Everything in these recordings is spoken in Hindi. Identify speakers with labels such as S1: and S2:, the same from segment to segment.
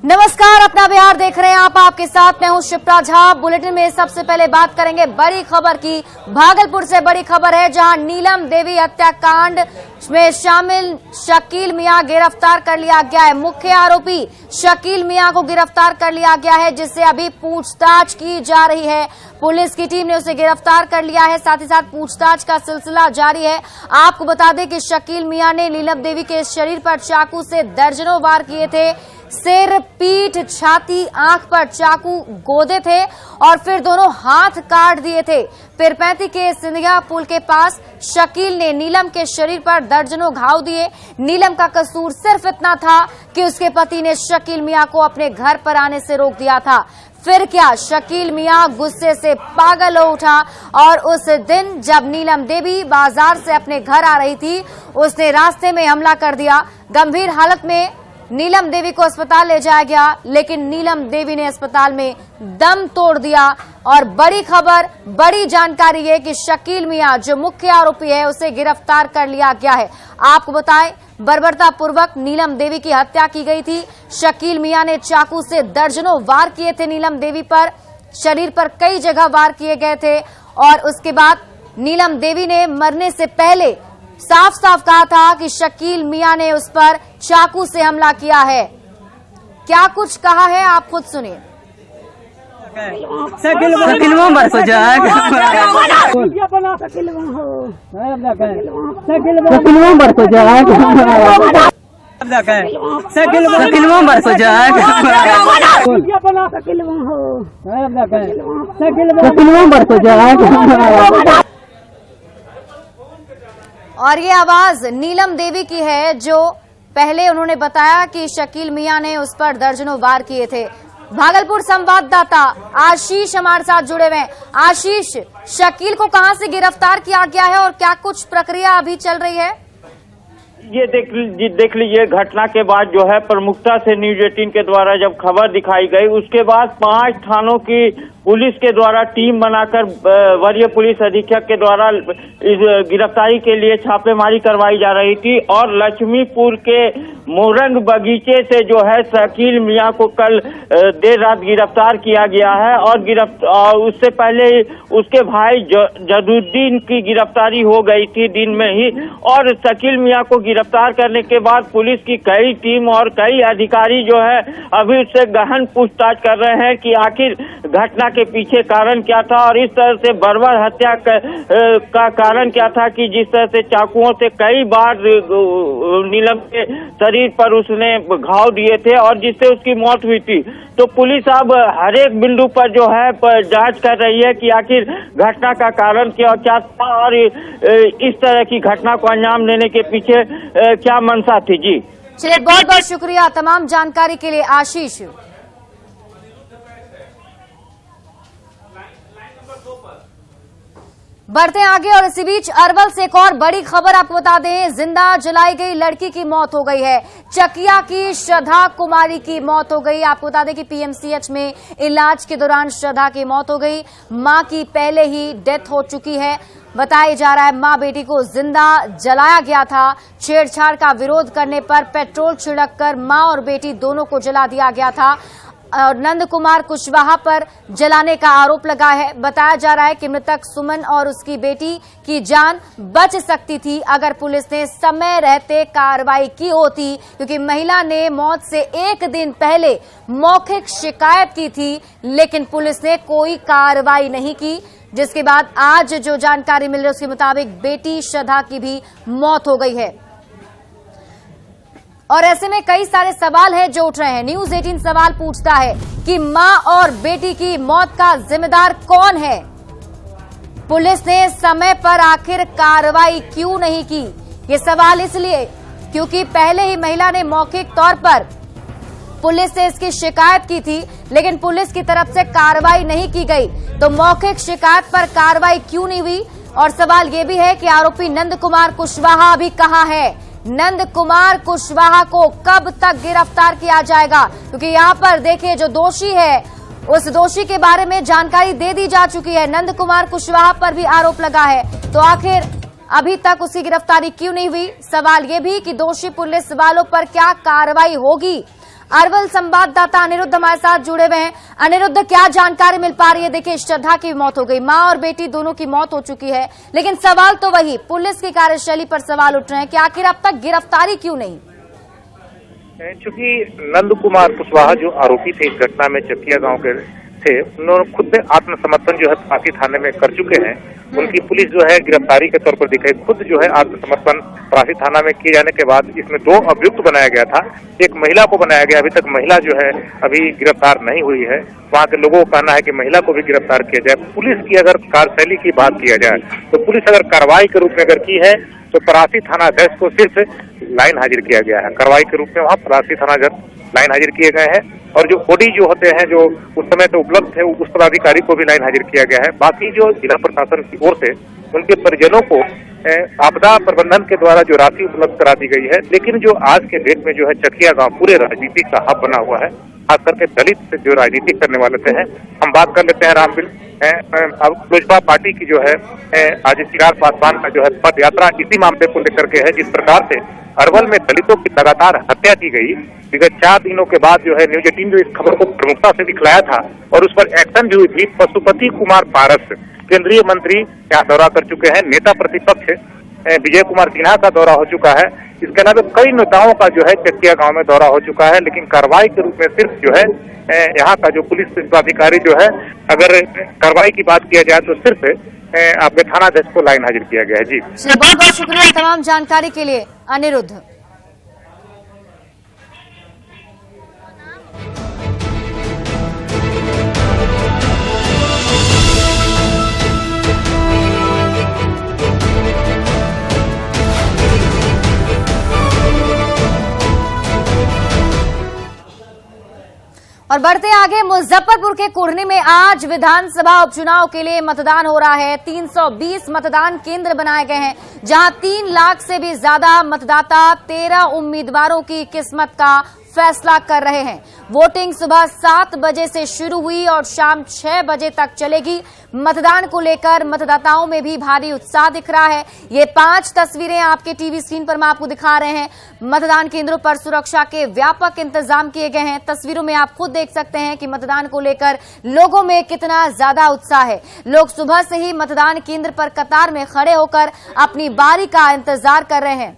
S1: नमस्कार, अपना बिहार देख रहे हैं आप। आपके साथ मैं हूं शिप्रा झा। बुलेटिन में सबसे पहले बात करेंगे बड़ी खबर की। भागलपुर से बड़ी खबर है, जहां नीलम देवी हत्याकांड में शामिल शकील मियां गिरफ्तार कर लिया गया है। मुख्य आरोपी शकील मियां को गिरफ्तार कर लिया गया है, जिससे अभी पूछताछ की जा रही है। पुलिस की टीम ने उसे गिरफ्तार कर लिया है, साथ ही साथ पूछताछ का सिलसिला जारी है। आपको बता दें कि शकील मियां ने नीलम देवी के शरीर पर चाकू से दर्जनों वार किए थे। सिर, पीठ, छाती, आंख पर चाकू गोदे थे और फिर दोनों हाथ काट दिए थे। पिरपैंती के सिंधिया पुल के पास शकील ने नीलम के शरीर पर दर्जनों घाव दिए। नीलम का कसूर सिर्फ इतना था कि उसके पति ने शकील मियां को अपने घर पर आने से रोक दिया था। फिर क्या, शकील मियां गुस्से से पागल हो उठा और उस दिन जब नीलम देवी बाजार से अपने घर आ रही थी, उसने रास्ते में हमला कर दिया। गंभीर हालत में नीलम देवी को अस्पताल ले जाया गया, लेकिन नीलम देवी ने अस्पताल में दम तोड़ दिया। और बड़ी खबर, बड़ी जानकारी है कि शकील मियां जो मुख्य आरोपी है, उसे गिरफ्तार कर लिया गया है। आपको बताएं, बर्बरतापूर्वक नीलम देवी की हत्या की गई थी। शकील मियां ने चाकू से दर्जनों वार किए थे नीलम देवी पर। शरीर पर कई जगह वार किए गए थे और उसके बाद नीलम देवी ने मरने से पहले साफ साफ कहा था कि शकील मियां ने उस पर चाकू से हमला किया है। क्या कुछ कहा है, आप खुद सुनिए। और ये आवाज नीलम देवी की है, जो पहले उन्होंने बताया कि शकील मियां ने उस पर दर्जनों वार किए थे। भागलपुर संवाददाता आशीष हमारे साथ जुड़े हुए हैं। आशीष, शकील को कहां से गिरफ्तार किया गया है और क्या कुछ प्रक्रिया अभी चल रही है?
S2: ये देख लीजिए, घटना के बाद जो है प्रमुखता से न्यूज 18 के द्वारा जब खबर दिखाई गई, उसके बाद 5 थानों की पुलिस के द्वारा टीम बनाकर वरीय पुलिस अधीक्षक के द्वारा इस गिरफ्तारी के लिए छापेमारी करवाई जा रही थी। और लक्ष्मीपुर के मोरंग बगीचे से जो है शकील मियां को कल देर रात गिरफ्तार किया गया है। और उससे पहले उसके भाई जदुद्दीन की गिरफ्तारी हो गई थी दिन में ही। और शकील मियां को गिरफ्तार करने के बाद पुलिस की कई टीम और कई अधिकारी जो है अभी उससे गहन पूछताछ कर रहे हैं कि आखिर घटना के पीछे कारण क्या था और इस तरह से बर्बर हत्या का कारण क्या था कि जिस तरह से चाकुओं से कई बार नीलम के शरीर पर उसने घाव दिए थे और जिससे उसकी मौत हुई थी। तो पुलिस अब हर एक बिंदु पर जो है जांच कर रही है कि आखिर घटना का कारण क्या था और इस तरह की घटना को अंजाम देने के पीछे क्या मंशा थी। जी
S1: चलिए, बहुत बहुत शुक्रिया तमाम जानकारी के लिए आशीष। बढ़ते आगे और इसी बीच अरवल से एक और बड़ी खबर आपको बता दें। जिंदा जलाई गई लड़की की मौत हो गई है। चकिया की श्रद्धा कुमारी की मौत हो गई। आपको बता दें कि पीएमसीएच में इलाज के दौरान श्रद्धा की मौत हो गई। मां की पहले ही डेथ हो चुकी है। बताया जा रहा है मां बेटी को जिंदा जलाया गया था। छेड़छाड़ का विरोध करने पर पेट्रोल छिड़ककर मां और बेटी दोनों को जला दिया गया था। और नंद कुमार कुशवाहा पर जलाने का आरोप लगा है। बताया जा रहा है कि मृतक सुमन और उसकी बेटी की जान बच सकती थी अगर पुलिस ने समय रहते कार्रवाई की होती, क्योंकि महिला ने मौत से एक दिन पहले मौखिक शिकायत की थी, लेकिन पुलिस ने कोई कार्रवाई नहीं की। जिसके बाद आज जो जानकारी मिल रही है उसके मुताबिक बेटी श्रद्धा की भी मौत हो गई है। और ऐसे में कई सारे सवाल हैं जो उठ रहे हैं। न्यूज 18 सवाल पूछता है कि मां और बेटी की मौत का जिम्मेदार कौन है? पुलिस ने समय पर आखिर कार्रवाई क्यों नहीं की? ये सवाल इसलिए क्योंकि पहले ही महिला ने मौखिक तौर पर पुलिस से इसकी शिकायत की थी, लेकिन पुलिस की तरफ से कार्रवाई नहीं की गई। तो मौखिक शिकायत पर कार्रवाई क्यों नहीं हुई? और सवाल ये भी है कि आरोपी नंद कुमार कुशवाहा अभी कहां है? नंद कुमार कुशवाहा को कब तक गिरफ्तार किया जाएगा? क्योंकि यहाँ पर देखिए, जो दोषी है उस दोषी के बारे में जानकारी दे दी जा चुकी है। नंद कुमार कुशवाहा पर भी आरोप लगा है, तो आखिर अभी तक उसकी गिरफ्तारी क्यों नहीं हुई? सवाल ये भी कि दोषी पुलिस वालों पर क्या कार्रवाई होगी? अरवल संवाददाता अनिरुद्ध हमारे साथ जुड़े हुए हैं। अनिरुद्ध, क्या जानकारी मिल पा रही है? देखिए, श्रद्धा की मौत हो गई, मां और बेटी दोनों की मौत हो चुकी है, लेकिन सवाल तो वही, पुलिस की कार्यशैली पर सवाल उठ रहे हैं कि आखिर अब तक गिरफ्तारी क्यों नहीं?
S3: चूंकि नंद कुमार कुशवाहा जो आरोपी थे इस घटना में, चकिया गांव के थे, उन्होंने खुद में आत्मसमर्पण जो है पासी थाने में कर चुके हैं। उनकी पुलिस जो है गिरफ्तारी के तौर पर दिखाई, खुद जो है आत्मसमर्पण पासी थाना में किए जाने के बाद इसमें 2 अभियुक्त बनाया गया था, एक महिला को बनाया गया। अभी तक महिला जो है अभी गिरफ्तार नहीं हुई है। वहाँ के लोगों का कहना है कि महिला को भी गिरफ्तार किया जाए। पुलिस की अगर कार्यशैली की बात किया जाए तो पुलिस अगर कार्रवाई के रूप में अगर की है तो परासी थाना अध्यक्ष को सिर्फ लाइन हाजिर किया गया है। कार्रवाई के रूप में वहाँ परासी थाना लाइन हाजिर किए गए हैं, और जो ओडी जो होते हैं जो उस समय तो उपलब्ध थे, उस पदाधिकारी को भी लाइन हाजिर किया गया है। बाकी जो जिला प्रशासन की ओर से उनके परिजनों को आपदा प्रबंधन के द्वारा जो राशि उपलब्ध करा दी गई है। लेकिन जो आज के डेट में जो है चकिया गांव पूरे राजनीति का हब बना हुआ है, खास करके दलित जो राजनीति करने वाले थे हैं। हम बात कर लेते हैं रामबिल, अब लोजपा पार्टी की जो है आज चिराग पासवान का जो है पद यात्रा इसी मामले को लेकर के है। जिस प्रकार से अरवल में दलितों की लगातार हत्या की गई, विगत 4 दिनों के बाद जो है न्यूज 18 जो इस खबर को प्रमुखता से दिखलाया था और उस पर एक्शन भी हुई थी। पशुपति कुमार पारस केंद्रीय मंत्री यहाँ दौरा कर चुके हैं, नेता प्रतिपक्ष विजय कुमार सिन्हा का दौरा हो चुका है, इसके अलावा कई नेताओं का जो है चकिया गांव में दौरा हो चुका है। लेकिन कार्रवाई के रूप में सिर्फ जो है यहाँ का जो पुलिस अधिकारी जो है, अगर कार्रवाई की बात किया जाए तो सिर्फ आपके थाना अध्यक्ष को लाइन हाजिर किया गया है। जी
S1: बहुत बहुत शुक्रिया तमाम जानकारी के लिए अनिरुद्ध। और बढ़ते आगे, मुजफ्फरपुर के कुढ़नी में आज विधानसभा उपचुनाव के लिए मतदान हो रहा है। 320 मतदान केंद्र बनाए गए हैं, जहां 3 लाख से भी ज्यादा मतदाता 13 उम्मीदवारों की किस्मत का फैसला कर रहे हैं। वोटिंग सुबह 7 बजे से शुरू हुई और शाम 6 बजे तक चलेगी। मतदान को लेकर मतदाताओं में भी भारी उत्साह दिख रहा है। ये 5 तस्वीरें आपके टीवी स्क्रीन पर मैं आपको दिखा रहे हैं। मतदान केंद्रों पर सुरक्षा के व्यापक इंतजाम किए गए हैं। तस्वीरों में आप खुद देख सकते हैं कि मतदान को लेकर लोगों में कितना ज्यादा उत्साह है। लोग सुबह से ही मतदान केंद्र पर कतार में खड़े होकर अपनी बारी का इंतजार कर रहे हैं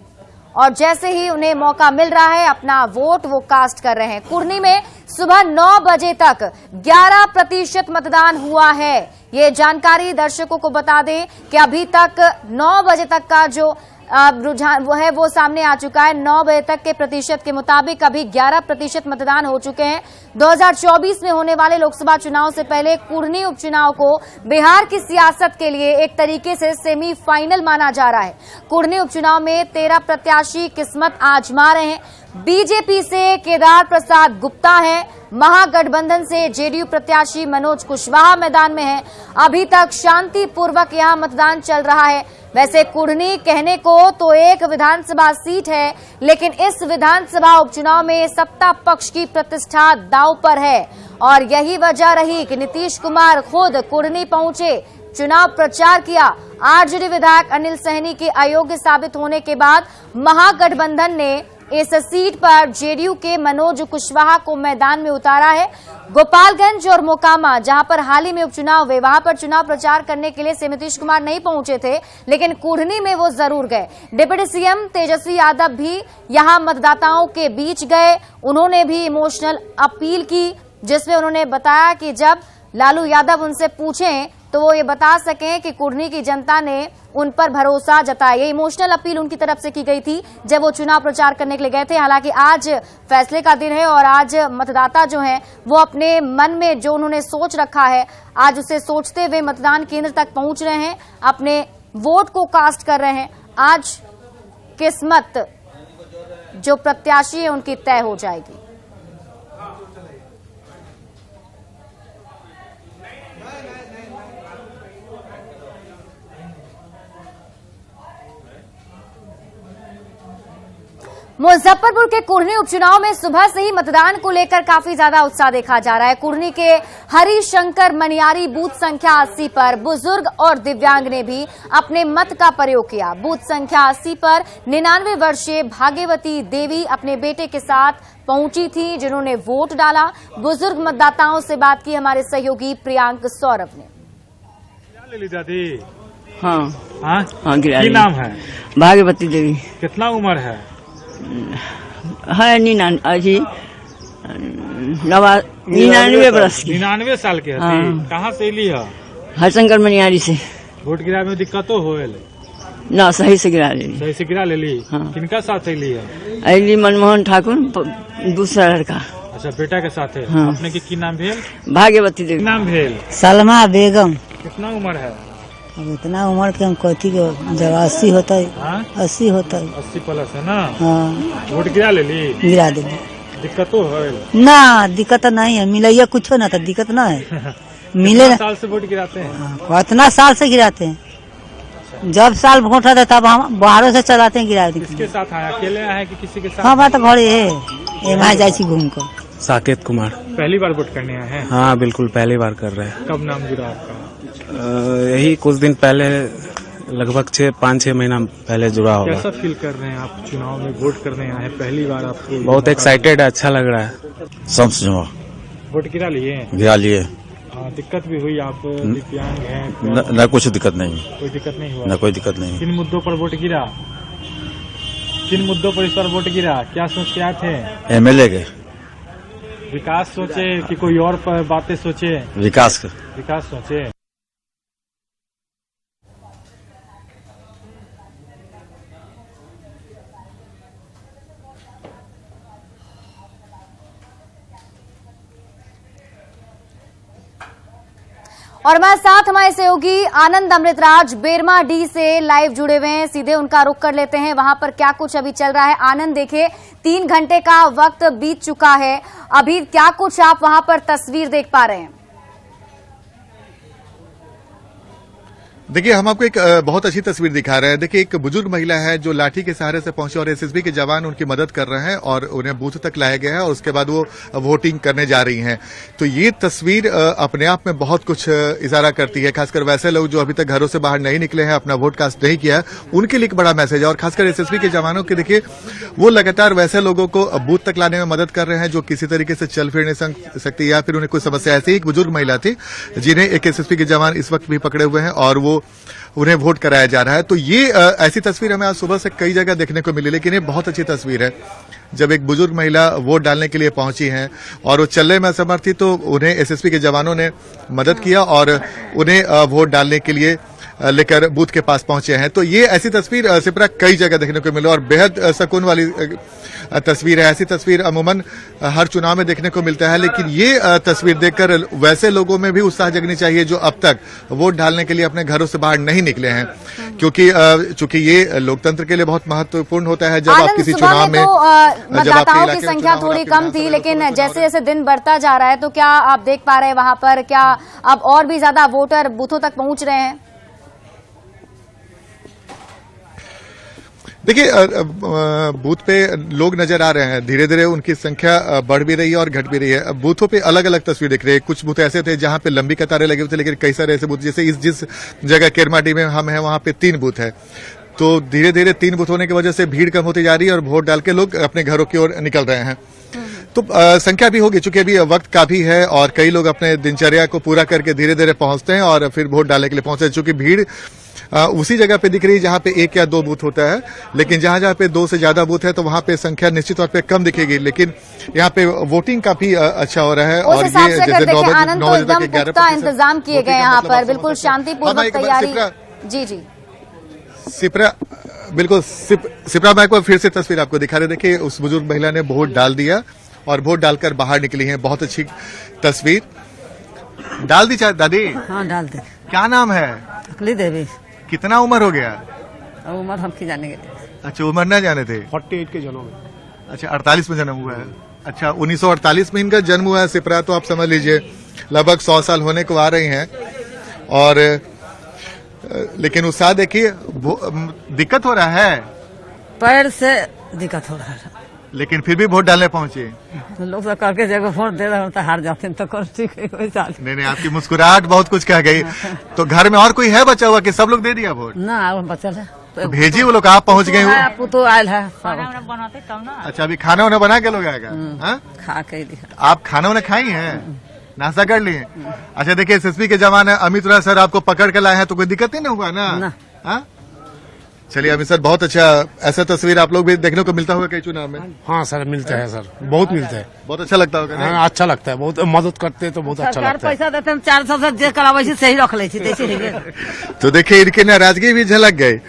S1: और जैसे ही उन्हें मौका मिल रहा है अपना वोट वो कास्ट कर रहे हैं। कुढ़नी में सुबह 9 बजे तक 11% मतदान हुआ है। ये जानकारी दर्शकों को बता दें कि अभी तक 9 बजे तक का जो रुझान वो है वो सामने आ चुका है। 9 बजे तक के प्रतिशत के मुताबिक अभी 11% मतदान हो चुके हैं। 2024 में होने वाले लोकसभा चुनाव से पहले कुढ़नी उपचुनाव को बिहार की सियासत के लिए एक तरीके से सेमीफाइनल माना जा रहा है। कुढ़नी उपचुनाव में 13 प्रत्याशी किस्मत आजमा रहे हैं। बीजेपी से केदार प्रसाद गुप्ता है, महागठबंधन से जेडीयू प्रत्याशी मनोज कुशवाहा मैदान में है। अभी तक शांतिपूर्वक यहां मतदान चल रहा है। वैसे कुढ़नी कहने को तो एक विधानसभा सीट है, लेकिन इस विधानसभा उपचुनाव में सत्ता पक्ष की प्रतिष्ठा दांव पर है और यही वजह रही कि नीतीश कुमार खुद कुढ़नी पहुंचे, चुनाव प्रचार किया। आरजेडी विधायक अनिल सहनी के अयोग्य साबित होने के बाद महागठबंधन ने इस सीट पर जेडीयू के मनोज कुशवाहा को मैदान में उतारा है। गोपालगंज और मोकामा, जहां पर हाल ही में उपचुनाव हुए, वहां पर चुनाव प्रचार करने के लिए नीतीश कुमार नहीं पहुंचे थे, लेकिन कुढ़नी में वो जरूर गए। डिप्टी सीएम तेजस्वी यादव भी यहां मतदाताओं के बीच गए। उन्होंने भी इमोशनल अपील की, जिसमें उन्होंने बताया कि जब लालू यादव उनसे पूछें तो वो ये बता सकें कि कुढ़नी की जनता ने उन पर भरोसा जताया। ये इमोशनल अपील उनकी तरफ से की गई थी जब वो चुनाव प्रचार करने के लिए गए थे। हालांकि आज फैसले का दिन है और आज मतदाता जो हैं वो अपने मन में जो उन्होंने सोच रखा है, आज उसे सोचते हुए मतदान केंद्र तक पहुंच रहे हैं, अपने वोट को कास्ट कर रहे हैं। आज किस्मत जो प्रत्याशी है उनकी तय हो जाएगी। मुजफ्फरपुर के कुढ़नी उपचुनाव में सुबह से ही मतदान को लेकर काफी ज्यादा उत्साह देखा जा रहा है। कुढ़नी के हरिशंकर मनियारी बूथ संख्या 80 पर बुजुर्ग और दिव्यांग ने भी अपने मत का प्रयोग किया। बूथ संख्या 80 पर 99 वर्षीय भाग्यवती देवी अपने बेटे के साथ पहुंची थी, जिन्होंने वोट डाला। बुजुर्ग मतदाताओं से बात की हमारे सहयोगी प्रियांक सौरभ ने।
S4: ले ली दादी।
S5: हाँ
S4: हाँ
S5: की
S4: नाम है?
S5: भाग्यवती देवी।
S4: कितना उम्र है?
S5: 99 वर्ष की।
S4: 99 साल के
S5: हाँ।
S4: कहाँ से ली है?
S5: हरिशंकर मनियारी से।
S4: वोट गिरा में दिक्कतों हो?
S5: ना सही से गिरा ले ली।
S4: सही से गिरा ले ली।
S5: हाँ।
S4: किनका साथ ली है?
S5: अली मनमोहन ठाकुर दूसरा लड़का।
S4: अच्छा, बेटा के साथ है।
S5: हाँ।
S4: अपने की नाम भेल?
S5: भाग्यवती देवी।
S4: नाम भेल?
S6: सलमा बेगम।
S4: कितना उम्र है?
S6: अब इतना उम्र के हम कथी के जब 80 होता है।
S4: हाँ?
S6: 80 होता है।
S4: 80 प्लस है ना?
S6: हाँ
S4: वोट गिरा ले ली?
S6: गिरा देंगे।
S4: दिक्कतों हो?
S6: ना दिक्कत नहीं है, मिलैया कुछ ना तो दिक्कत ना है। मिले
S4: साल से वोट गिराते हैं?
S6: कितना साल से गिराते हैं। जब साल वोट आता तब हम बाहरों से चलाते हैं गिरा।
S4: किसके साथ आए? अकेले आए कि किसी के साथ?
S6: हाँ बात घर है, वहाँ जाए घूम कर।
S7: साकेत कुमार।
S4: पहली बार वोट करने आए हैं?
S7: हाँ बिल्कुल पहली बार कर रहे हैं।
S4: कब नाम जुड़ा आपका?
S7: यही कुछ दिन पहले, लगभग 5-6 महीना पहले जुड़ा होगा।
S4: कैसा फील कर रहे हैं आप? चुनाव में वोट करने आए हैं, पहली बार आपको?
S7: बहुत एक्साइटेड है, अच्छा लग रहा है।
S8: समझो
S4: वोट गिरा लिए?
S8: गिरा लिए।
S4: दिक्कत भी हुई? आप दिव्यांग हैं?
S8: न कुछ दिक्कत नहीं।
S4: कोई दिक्कत नहीं हुआ?
S8: न कोई दिक्कत नहीं।
S4: किन मुद्दों पर वोट गिरा? किन मुद्दों पर इस बार वोट गिरा? क्या सोच के आए थे?
S8: एमएलए के
S4: विकास सोचे कि कोई और बातें सोचे?
S8: विकास के।
S4: विकास सोचे।
S1: और हमारे साथ हमारे सहयोगी आनंद अमृतराज बेरमा डी से लाइव जुड़े हुए हैं। सीधे उनका रुख कर लेते हैं, वहां पर क्या कुछ अभी चल रहा है। आनंद, देखिए 3 घंटे का वक्त बीत चुका है, अभी क्या कुछ आप वहां पर तस्वीर देख पा रहे हैं?
S9: देखिए, हम आपको एक बहुत अच्छी तस्वीर दिखा रहे हैं। देखिए, एक बुजुर्ग महिला है जो लाठी के सहारे से पहुंचे और एसएसबी के जवान उनकी मदद कर रहे हैं और उन्हें बूथ तक लाया गया है और उसके बाद वो वोटिंग करने जा रही हैं। तो ये तस्वीर अपने आप में बहुत कुछ इशारा करती है। खासकर वैसे लोग जो अभी तक घरों से बाहर नहीं निकले हैं, अपना वोट कास्ट नहीं किया है, उनके लिए एक बड़ा मैसेज है। और खासकर एसएसबी के जवानों के, देखिए वो लगातार वैसे लोगों को बूथ तक लाने में मदद कर रहे हैं जो किसी तरीके से चल फिर नहीं सकती या फिर उन्हें कोई समस्या। ऐसी एक बुजुर्ग महिला थी जिन्हें एक एसएसबी के जवान इस वक्त भी पकड़े हुए हैं और वो उन्हें वोट कराया जा रहा है। तो ये ऐसी तस्वीर हमें आज सुबह से कई जगह देखने को मिली, लेकिन ये बहुत अच्छी तस्वीर है। जब एक बुजुर्ग महिला वोट डालने के लिए पहुंची हैं और वो चलने में असमर्थ थी, तो उन्हें एसएसबी के जवानों ने मदद किया और उन्हें वोट डालने के लिए लेकर बूथ के पास पहुंचे हैं। तो ये ऐसी तस्वीर सिपरा कई जगह देखने को मिली और बेहद सुकून वाली तस्वीर है। ऐसी तस्वीर अमूमन हर चुनाव में देखने को मिलता है, लेकिन ये तस्वीर देखकर वैसे लोगों में भी उत्साह जगनी चाहिए जो अब तक वोट डालने के लिए अपने घरों से बाहर नहीं निकले हैं, क्योंकि चूंकि ये लोकतंत्र के लिए बहुत महत्वपूर्ण होता है। जब आप किसी चुनाव में
S1: मतदाताओं की संख्या थोड़ी कम थी, लेकिन जैसे जैसे दिन बढ़ता जा रहा है, तो क्या आप देख पा रहे हैं वहां पर क्या अब और भी ज्यादा वोटर बूथों तक पहुंच रहे हैं?
S9: देखिए, बूथ पे लोग नजर आ रहे हैं, धीरे धीरे उनकी संख्या बढ़ भी रही है और घट भी रही है। बूथों पे अलग अलग तस्वीर दिख रही है। कुछ बूथ ऐसे थे जहां पे लंबी कतारें लगे हुए थे, लेकिन कई सारे ऐसे बूथ, जैसे जिस जगह केरमाडी में हम हैं वहां पे 3 बूथ है। तो धीरे धीरे 3 बूथ होने की वजह से भीड़ कम होती जा रही है और वोट डाल के लोग अपने घरों की ओर निकल रहे हैं। तो संख्या भी होगी, चूंकि अभी वक्त काफी है और कई लोग अपने दिनचर्या को पूरा करके धीरे धीरे पहुंचते हैं और फिर वोट डालने के लिए पहुंचते हैं। चूंकि भीड़ उसी जगह पे दिख रही है जहां पे 1 या 2 बूथ होता है, लेकिन जहां जहां पे 2 से ज्यादा बूथ है तो वहां पे संख्या निश्चित तौर पे कम दिखेगी, लेकिन यहाँ पे वोटिंग काफी अच्छा हो रहा है। और ये जैसे 9 बजे तक 11
S1: इंतजाम किए गए यहाँ पर, बिल्कुल शांतिपूर्वक तैयारी। जी जी
S9: सिपरा, बिल्कुल सिपरा, मैं एक बार फिर से तस्वीर आपको दिखा रहे। देखिए, उस बुजुर्ग महिला ने वोट डाल दिया और वोट डालकर बाहर निकली है। बहुत अच्छी तस्वीर। डाल दी चाहे दादी?
S6: हाँ डाल दे।
S9: क्या नाम है?
S6: अकली देवी।
S9: कितना उम्र हो गया?
S6: उम्र हम की जाने गए।
S9: अच्छा, उम्र ना जाने थे।
S4: 48 के जन्म में।
S9: अच्छा, 48 में जन्म हुआ है। अच्छा, 1948 में इनका जन्म हुआ है सिपरा, तो आप समझ लीजिए लगभग 100 साल होने को आ रही हैं। और लेकिन उत्साह देखिए, दिक्कत हो रहा है
S6: पैर से दिक्कत हो रहा है।
S9: लेकिन फिर भी वोट डालने पहुंचे।
S6: लोग तो करके जगह वोट दे रहे होते हार जाते हैं तो कर ठीक है कोई साल
S9: नहीं, आपकी मुस्कुराहट बहुत कुछ कह गई। तो घर में और कोई है बचा हुआ कि सब लोग दे दिया वोट?
S6: ना बचल है
S9: तो भेजिए वो लोग, आप पहुंच गए हो।
S6: तो आयल है
S5: बनाते तब ना।
S9: अच्छा, अभी खाना उन्हें बना के लोग आएगा? हाँ?
S6: खा के दिखा।
S9: आप खाना उन्हें खाई हैं, नाश्ता कर लिए? अच्छा, देखिए एसएसपी के जवान है अमित राय सर आपको पकड़ के लाए हैं, तो कोई दिक्कत नहीं हुआ ना? हाँ? चलिए अमित सर, बहुत अच्छा। ऐसा तस्वीर आप लोग भी देखने को मिलता होगा कई चुनाव में?
S10: हाँ सर, मिलता है सर, बहुत मिलता है।
S9: बहुत अच्छा लगता होगा?
S10: हाँ, अच्छा लगता है, बहुत मदद करते हैं तो बहुत अच्छा लगता है।
S6: पैसा देते हैं 400 से जे करावे से सही रख ले।
S9: तो देखिए इनकी नाराजगी भी झलक गई।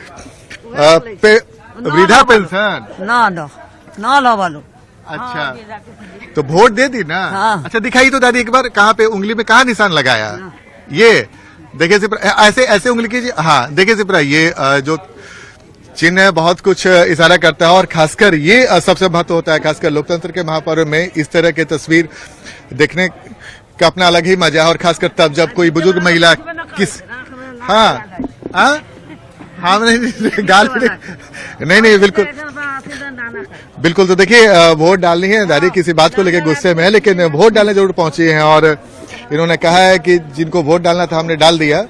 S9: वृद्धा पेंशन
S6: ना लो वालो।
S9: अच्छा, तो वोट दे दी ना?
S6: हाँ।
S9: अच्छा, दिखाई तो दादी एक बार, कहाँ पे उंगली में कहाँ निशान लगाया? ये देखिए सिपरा, ऐसे उंगली कीजिए। हाँ, देखिए सिपरा, ये जो चिन्ह है बहुत कुछ इशारा करता है, और खासकर ये सबसे महत्व होता है, खासकर लोकतंत्र के महापर्व में इस तरह की तस्वीर देखने का अपना अलग ही मजा है। और खासकर तब जब कोई बुजुर्ग महिला किस हाँ नहीं गाल नहीं बिल्कुल बिल्कुल। तो देखिए वोट डालनी है, दादी किसी बात को लेकर गुस्से में है, लेकिन वोट डालने जरूर पहुंची हैं। और इन्होंने कहा है कि जिनको वोट डालना था हमने डाल दिया,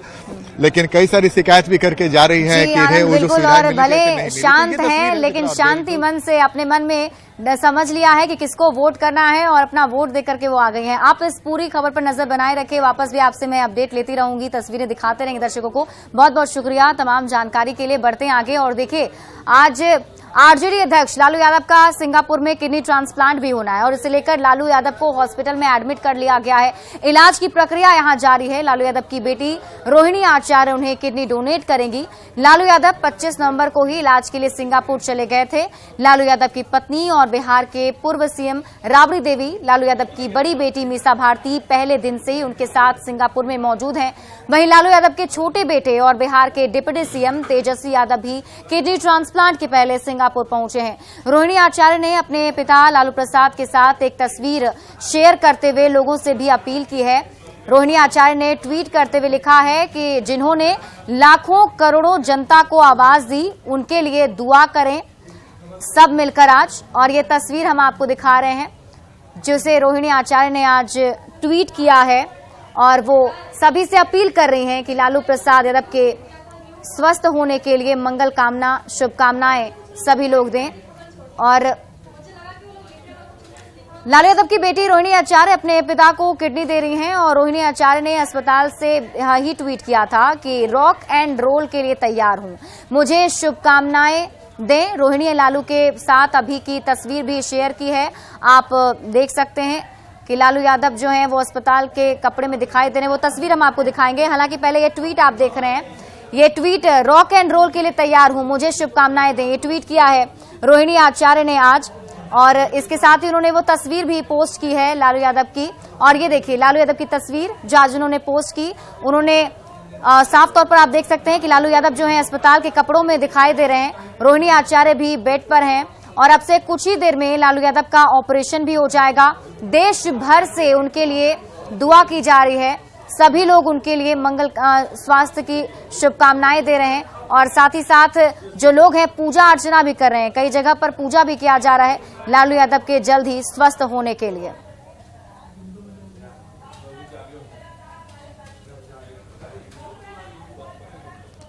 S9: लेकिन कई सारी शिकायत भी करके जा रही हैं कि इन्हें वो जो सुविधाएं मिली
S1: भले शांत हैं, लेकिन शांति मन से अपने मन में समझ लिया है कि किसको वोट करना है और अपना वोट देकर के वो आ गई हैं। आप इस पूरी खबर पर नजर बनाए रखें, वापस भी आपसे मैं अपडेट लेती रहूंगी, तस्वीरें दिखाते रहेंगे दर्शकों को। बहुत बहुत शुक्रिया तमाम जानकारी के लिए। बढ़ते हैं आगे और देखिए, आज आरजेडी अध्यक्ष लालू यादव का सिंगापुर में किडनी ट्रांसप्लांट भी होना है और इसे लेकर लालू यादव को हॉस्पिटल में एडमिट कर लिया गया है। इलाज की प्रक्रिया यहां जारी है। लालू यादव की बेटी रोहिणी आचार्य उन्हें किडनी डोनेट करेंगी। लालू यादव 25 नवंबर को ही इलाज के लिए सिंगापुर चले गए थे। लालू यादव की पत्नी और बिहार के पूर्व सीएम राबड़ी देवी, लालू यादव की बड़ी बेटी मीसा भारती पहले दिन से ही उनके साथ सिंगापुर में मौजूद हैं। वहीं लालू यादव के छोटे बेटे और बिहार के डिप्टी सीएम तेजस्वी यादव भी किडनी ट्रांसप्लांट के पहले सिंगापुर पहुंचे हैं। रोहिणी आचार्य ने अपने पिता लालू प्रसाद के साथ एक तस्वीर शेयर करते हुए लोगों से भी अपील की है। रोहिणी आचार्य ने ट्वीट करते हुए लिखा है कि जिन्होंने लाखों करोड़ों जनता को आवाज दी, उनके लिए दुआ करें सब मिलकर आज। और ये तस्वीर हम आपको दिखा रहे हैं जिसे रोहिणी आचार्य ने आज ट्वीट किया है और वो सभी से अपील कर रही हैं कि लालू प्रसाद यादव के स्वस्थ होने के लिए मंगल कामना, शुभकामनाएं सभी लोग दें। और लालू यादव की बेटी रोहिणी आचार्य अपने पिता को किडनी दे रही हैं और रोहिणी आचार्य ने अस्पताल से ही ट्वीट किया था कि रॉक एंड रोल के लिए तैयार हूं, मुझे शुभकामनाएं दें। रोहिणी लालू के साथ अभी की तस्वीर भी शेयर की है, आप देख सकते हैं कि लालू यादव जो हैं वो अस्पताल के कपड़े में दिखाई दे रहे हैं। वो तस्वीर हम आपको दिखाएंगे। हालांकि पहले ये ट्वीट आप देख रहे हैं, ये ट्वीट रॉक एंड रोल के लिए तैयार हूं, मुझे शुभकामनाएं दें, ये ट्वीट किया है रोहिणी आचार्य ने आज। और इसके साथ ही उन्होंने वो तस्वीर भी पोस्ट की है लालू यादव की। और ये देखिए लालू यादव की तस्वीर जो आज उन्होंने पोस्ट की, उन्होंने साफ तौर पर आप देश सकते हैं कि लालू यादव जो है अस्पताल के कपड़ों में दिखाई दे रहे हैं। रोहिणी आचार्य भी बेड पर हैं और अब से कुछ ही देर में लालू यादव का ऑपरेशन भी हो जाएगा। देश भर से उनके लिए दुआ की जा रही है, सभी लोग उनके लिए मंगल स्वास्थ्य की शुभकामनाएं दे रहे हैं और साथ ही साथ जो लोग हैं पूजा अर्चना भी कर रहे हैं। कई जगह पर पूजा भी किया जा रहा है लालू यादव के जल्द ही स्वस्थ होने के लिए।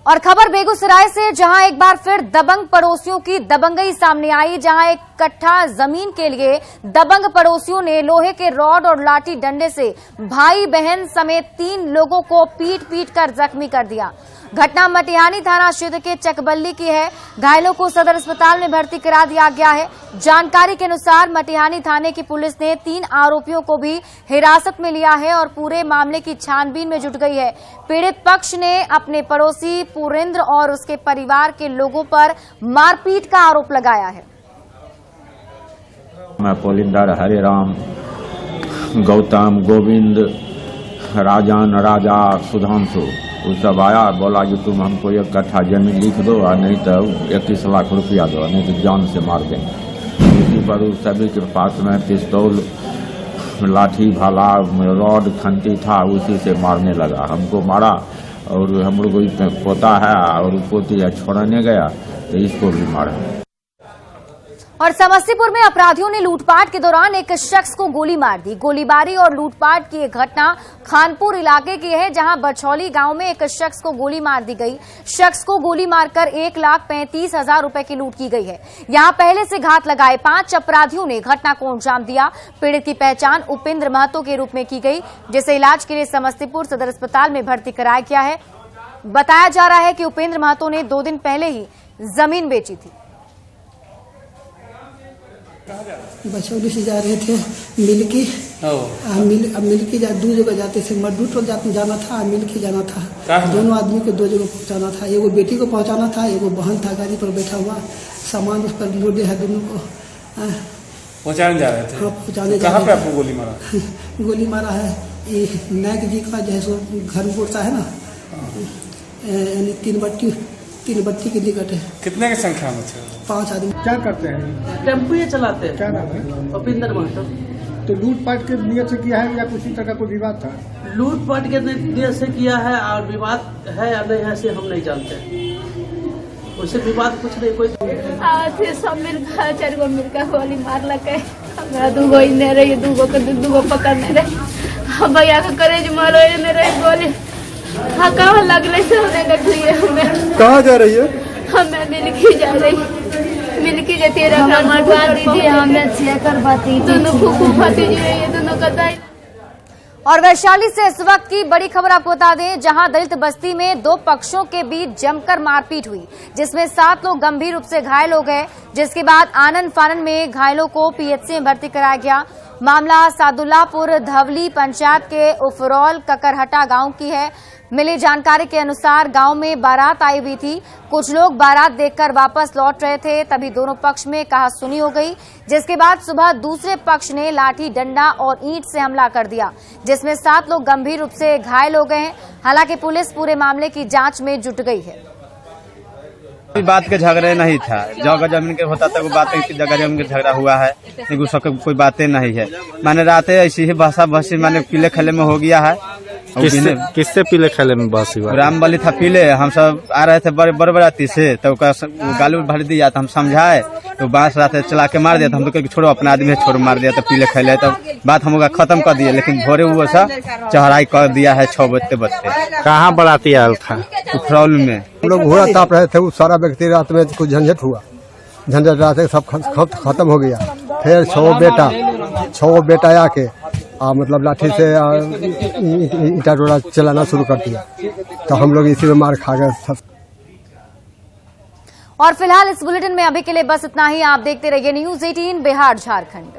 S1: और खबर बेगूसराय से, जहां एक बार फिर दबंग पड़ोसियों की दबंगई सामने आई, जहां एक कट्ठा जमीन के लिए दबंग पड़ोसियों ने लोहे के रॉड और लाठी डंडे से भाई बहन समेत 3 लोगों को पीट कर जख्मी कर दिया। घटना मटिहानी थाना क्षेत्र के चकबल्ली की है। घायलों को सदर अस्पताल में भर्ती करा दिया गया है। जानकारी के अनुसार मटिहानी थाने की पुलिस ने 3 आरोपियों को भी हिरासत में लिया है और पूरे मामले की छानबीन में जुट गई है। पीड़ित पक्ष ने अपने पड़ोसी पुरेंद्र और उसके परिवार के लोगों पर मारपीट का आरोप लगाया है।
S11: मैं पोलिंदर, हरे राम, गौतम, गोविंद, राजन, राजा, सुधांशु, वो सब आया, बोला कि तुम हमको 1 कट्ठा जमीन लिख दो और नहीं तो 21 लाख रुपया दो, नहीं तो जान से मार देंगे। इसी पर उस सभी के पास में पिस्तौल, लाठी, भाला, रॉड, खंती था, उसी से मारने लगा। हमको मारा और हम लोग को पोता है और पोती छोड़ने गया तो इसको भी मारा।
S1: और समस्तीपुर में अपराधियों ने लूटपाट के दौरान एक शख्स को गोली मार दी। गोलीबारी और लूटपाट की एक घटना खानपुर इलाके की है, जहां बछौली गांव में एक शख्स को गोली मार दी गई। शख्स को गोली मारकर 1,35,000 रुपए की लूट की गई है। यहां पहले से घात लगाए 5 अपराधियों ने घटना को अंजाम दिया। पीड़ित की पहचान उपेंद्र महतो के रूप में की गई, जिसे इलाज के लिए समस्तीपुर सदर अस्पताल में भर्ती कराया गया है। बताया जा रहा है कि उपेंद्र महतो ने 2 दिन पहले ही जमीन बेची थी।
S12: बछौली से जा रहे थे मिल्की, मिल्की 2 जगह जाते थे। मड्डू टोल जाना था, मिल्की जाना था। दोनों आदमी को 2 जगह पहुंचाना था। एगो बेटी को पहुंचाना था, एगो बहन था गाड़ी पर बैठा हुआ। सामान उस पर लोडे है, दोनों को
S10: पहुंचाने जा रहे थे।
S12: हाँ, पहुंचाने जा
S10: कहाँ
S12: रहे
S10: पे
S12: थे।
S10: आपको गोली मारा?
S12: गोली मारा है ये नायक जी का, जैसे घर पड़ता है ना, यानी 3 बट्टी के निकट है।
S10: कितने की संख्या में थे?
S12: 5 आदमी।
S13: क्या करते हैं?
S12: टेम्पू ये चलाते हैं।
S13: क्या नाम है?
S12: उपेंद्र महतो।
S13: तो लूटपाट के नियत से किया है या किसी तरह का कोई विवाद था?
S12: लूटपाट के नियत से किया है, और विवाद है या नहीं है से हम नहीं जानते। उससे विवाद कुछ नहीं। कोई
S14: सब मिलकर 4 गो मिलकर गोली मार लगे। हमरा 2 गो इन्हें रही, 2 गो के 2 गो पकड़ने रहे। भैया के करे जो मारो इन्हें रही गोली। हाँ, कहाँ लगले से होने गठिए हमें।
S13: कहाँ जा रही है?
S14: हमें मिल्की जा रही, मिल्की जे तेरा मरवा दीजिए, हमें चेक करवाती। दोनों फूफू भतीजी रही है, दोनों का दाई।
S1: और वैशाली से इस वक्त की बड़ी खबर आपको बता दें, जहां दलित बस्ती में 2 पक्षों के बीच जमकर मारपीट हुई, जिसमें 7 लोग गंभीर रूप से घायल हो गए, जिसके बाद आनंद फानन में घायलों को पीएचसी में भर्ती कराया गया। मामला सादुल्लापुर धवली पंचायत के उफरौल ककरहटा गांव की है। मिली जानकारी के अनुसार गांव में बारात आई हुई थी। कुछ लोग बारात देखकर वापस लौट रहे थे, तभी दोनों पक्ष में कहासुनी हो गई, जिसके बाद सुबह दूसरे पक्ष ने लाठी, डंडा और ईंट से हमला कर दिया, जिसमें 7 लोग गंभीर रूप से घायल हो गए हैं। हालांकि पुलिस पूरे मामले की जांच में जुट गई है।
S15: कोई बात के झगड़े नहीं था। जगह जमीन के होता था, वो बात की जगह जमीन के झगड़ा हुआ है, लेकिन उसका कोई बातें नहीं है। मैंने रातें ऐसी ही भाषा भसी मैंने पीले खले में हो गया है।
S7: किससे पीले खेले में बस हुआ?
S15: राम बली था पीले। हम सब आ रहे थे बड़े बराती से, तो गालू भर दिया, तो हम समझाए, तो बांस रात चला के मार दिया। तो हम लोग छोड़ो, अपना आदमी छोड़ मार दिया, तो पीले खेले। तो बात हम लोग खत्म कर दिए, लेकिन भोरे वो सब चढ़ाई कर दिया है 6 बजते।
S7: कहाँ बराती आयल था?
S15: उफरौल में।
S13: हम लोग घोड़ा ताप रहे थे, सारा व्यक्ति रात में कुछ झंझट हुआ। झंझट रात सब खत्म हो गया। फिर 6 बेटा आके मतलब लाठी से ईटा रोड़ा चलाना शुरू कर दिया, तो हम लोग इसी में मार खा गए।
S1: और फिलहाल इस बुलेटिन में अभी के लिए बस इतना ही। आप देखते रहिए न्यूज़ 18 बिहार झारखंड।